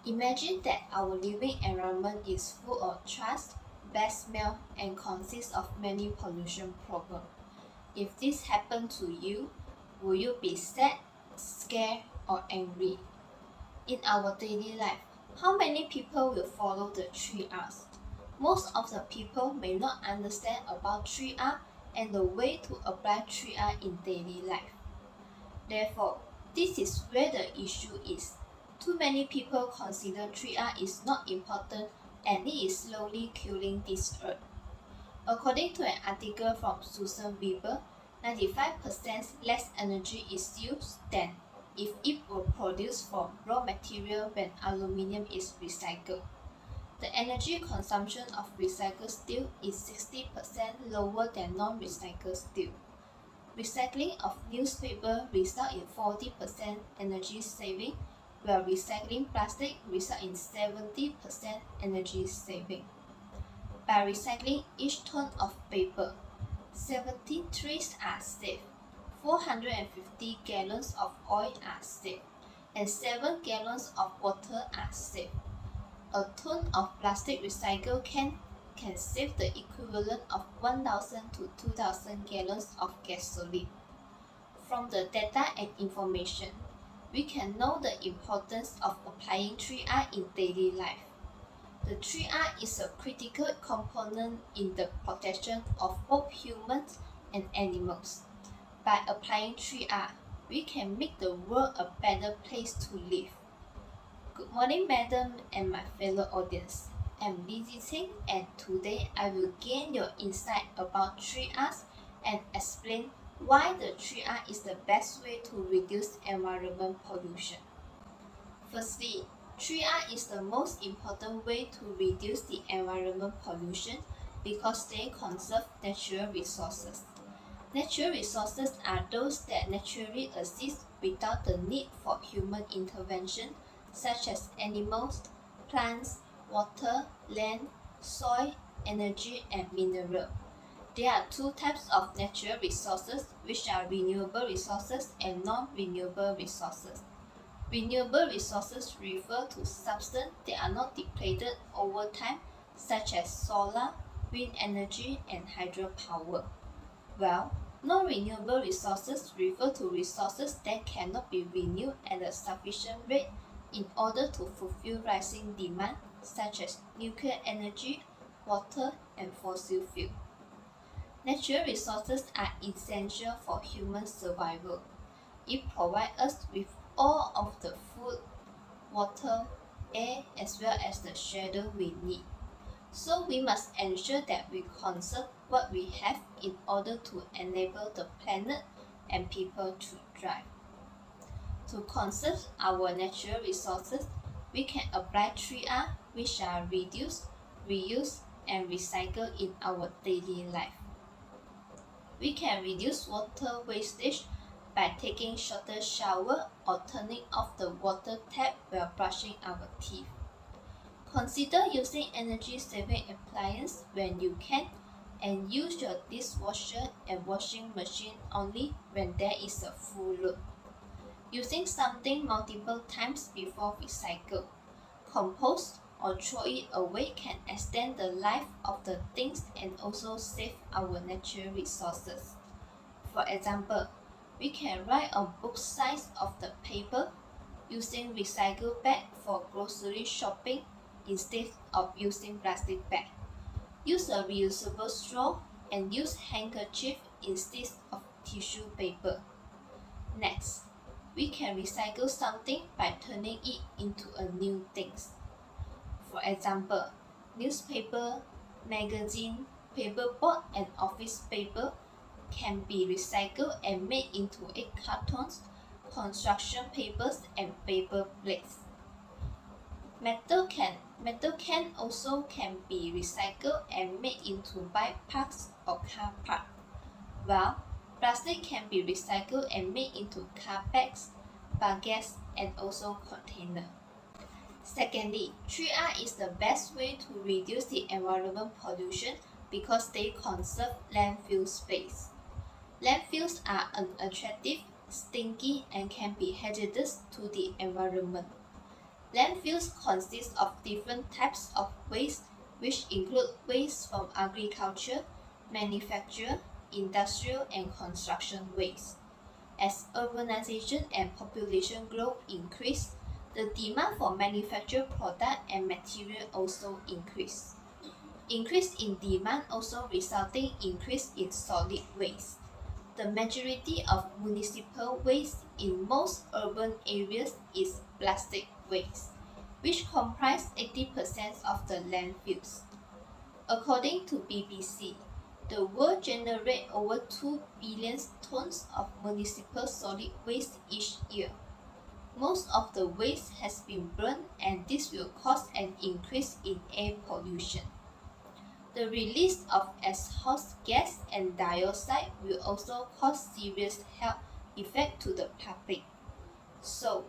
Imagine that our living environment is full of trash, bad smell, and consists of many pollution problems. If this happened to you, will you be sad, scared, or angry? In our daily life, how many people will follow the 3 R's? Most of the people may not understand about 3R and the way to apply 3R in daily life. Therefore, this is where the issue is. Too many people consider 3R is not important and it is slowly killing this earth. According to an article from Susan Weber, 95% less energy is used than if it were produced from raw material when aluminium is recycled. The energy consumption of recycled steel is 60% lower than non-recycled steel. Recycling of newspaper results in 40% energy saving, while recycling plastic results in 70% energy saving. By recycling each ton of paper, 17 trees are saved, 450 gallons of oil are saved, and 7 gallons of water are saved. A ton of plastic recycled can save the equivalent of 1,000 to 2,000 gallons of gasoline. From the data and information, we can know the importance of applying 3R in daily life. The 3R is a critical component in the protection of both humans and animals. By applying 3R, we can make the world a better place to live. Good morning, madam and my fellow audience. I'm Lizzie Qing, and today I will gain your insight about 3Rs and explain why the 3R is the best way to reduce environment pollution. Firstly, 3R is the most important way to reduce the environment pollution because they conserve natural resources. Natural resources are those that naturally exist without the need for human intervention, such as animals, plants, water, land, soil, energy, and mineral. There are two types of natural resources, which are renewable resources and non-renewable resources. Renewable resources refer to substances that are not depleted over time, such as solar, wind energy, and hydropower. While non-renewable resources refer to resources that cannot be renewed at a sufficient rate in order to fulfill rising demand, such as nuclear energy, water, and fossil fuel. Natural resources are essential for human survival. It provides us with all of the food, water, air, as well as the shelter we need. So we must ensure that we conserve what we have in order to enable the planet and people to thrive. To conserve our natural resources, we can apply 3R, which are reduce, reuse, and recycle in our daily life. We can reduce water wastage by taking shorter shower or turning off the water tap while brushing our teeth. Consider using energy-saving appliances when you can, and use your dishwasher and washing machine only when there is a full load. Using something multiple times before recycle, compost, or throw it away can extend the life of the things and also save our natural resources. For example, we can write on book sides of the paper using recycled bag for grocery shopping instead of using plastic bag. Use a reusable straw and use handkerchief instead of tissue paper. Next, we can recycle something by turning it into a new thing. For example, newspaper, magazine, paperboard, and office paper can be recycled and made into egg cartons, construction papers, and paper plates. Metal can also be recycled and made into bike parks or car park, while plastic can be recycled and made into carpets, baguettes, and also containers. Secondly, 3R is the best way to reduce the environment pollution because they conserve landfill space. Landfills are unattractive, stinky, and can be hazardous to the environment. Landfills consist of different types of waste, which include waste from agriculture, manufacture, industrial, and construction waste. As urbanization and population growth increase, the demand for manufactured product and material also increase. Increase in demand also resulting increase in solid waste. The majority of municipal waste in most urban areas is plastic waste, which comprise 80% of the landfills. According to BBC, the world generates over 2 billion tons of municipal solid waste each year. Most of the waste has been burned, and this will cause an increase in air pollution. The release of exhaust gas and dioxide will also cause serious health effects to the public. So,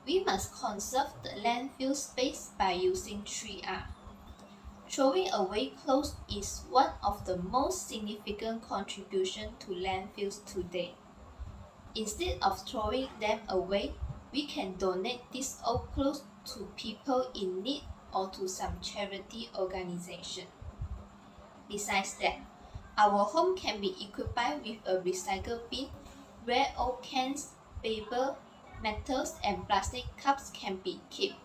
we must conserve the landfill space by using 3R. Throwing away clothes is one of the most significant contributions to landfills today. Instead of throwing them away, we can donate these old clothes to people in need or to some charity organization. Besides that, our home can be equipped with a recycle bin where old cans, paper, metals, and plastic cups can be kept.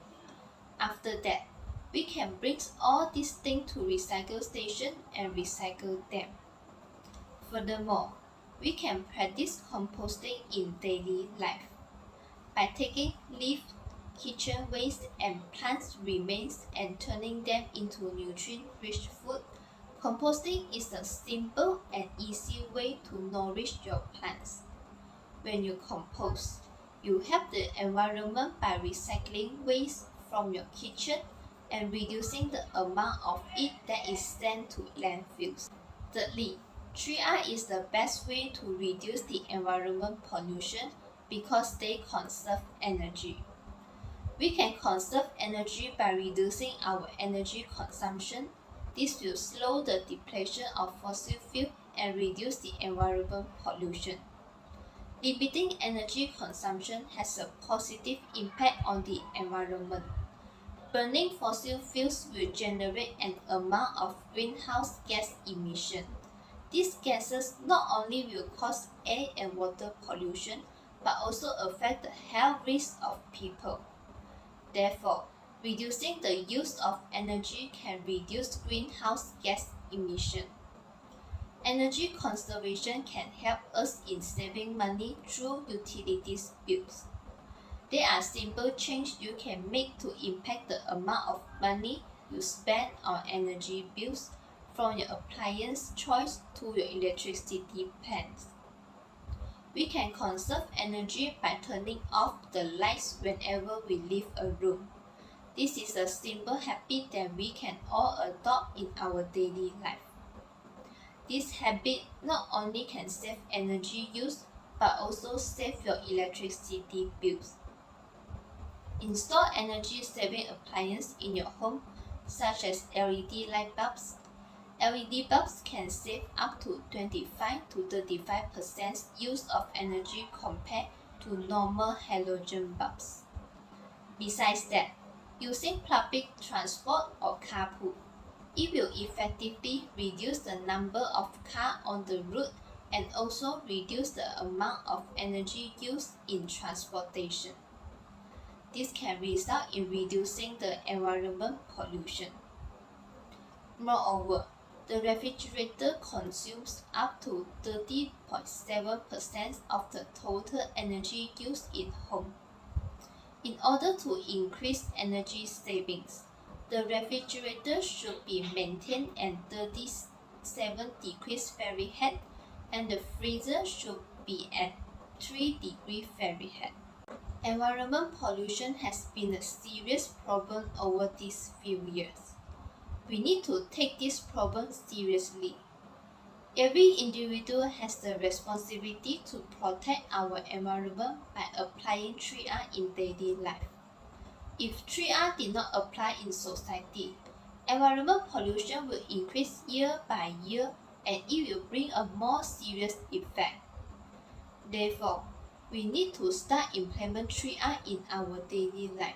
After that, we can bring all these things to recycle station and recycle them. Furthermore, we can practice composting in daily life. By taking leaf, kitchen waste, and plant remains and turning them into nutrient-rich food, composting is a simple and easy way to nourish your plants. When you compost, you help the environment by recycling waste from your kitchen and reducing the amount of it that is sent to landfills. Thirdly, 3R is the best way to reduce the environment pollution because they conserve energy. We can conserve energy by reducing our energy consumption. This will slow the depletion of fossil fuel and reduce the environment pollution. Limiting energy consumption has a positive impact on the environment. Burning fossil fuels will generate an amount of greenhouse gas emission. These gases not only will cause air and water pollution, but also affect the health risks of people. Therefore, reducing the use of energy can reduce greenhouse gas emission. Energy conservation can help us in saving money through utilities bills. There are simple changes you can make to impact the amount of money you spend on energy bills, from your appliance choice to your electricity plans. We can conserve energy by turning off the lights whenever we leave a room. This is a simple habit that we can all adopt in our daily life. This habit not only can save energy use, but also save your electricity bills. Install energy-saving appliances in your home, such as LED light bulbs. LED bulbs can save up to 25 to 35% use of energy compared to normal halogen bulbs. Besides that, using public transport or carpool, it will effectively reduce the number of cars on the route and also reduce the amount of energy used in transportation. This can result in reducing the environment pollution. Moreover, the refrigerator consumes up to 30.7% of the total energy used in home. In order to increase energy savings, the refrigerator should be maintained at 37 degrees Fahrenheit and the freezer should be at 3 degrees Fahrenheit. Environment pollution has been a serious problem over these few years. We need to take this problem seriously. Every individual has the responsibility to protect our environment by applying 3R in daily life. If 3R did not apply in society, environment pollution will increase year by year and it will bring a more serious effect. Therefore, we need to start implement 3R in our daily life.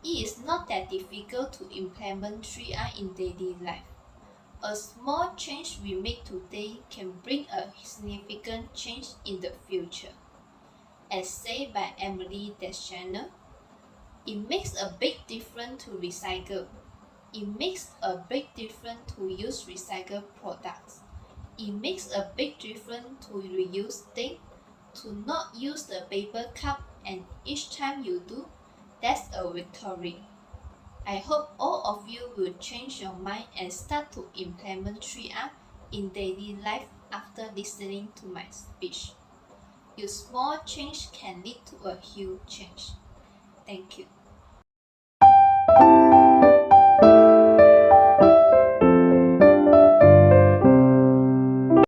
It is not that difficult to implement 3R in daily life. A small change we make today can bring a significant change in the future. As said by Emily Deschanel, it makes a big difference to recycle. It makes a big difference to use recycled products. It makes a big difference to reuse things, to not use the paper cup, and each time you do, that's a victory. I hope all of you will change your mind and start to implement 3R in daily life after listening to my speech. Your small change can lead to a huge change. Thank you.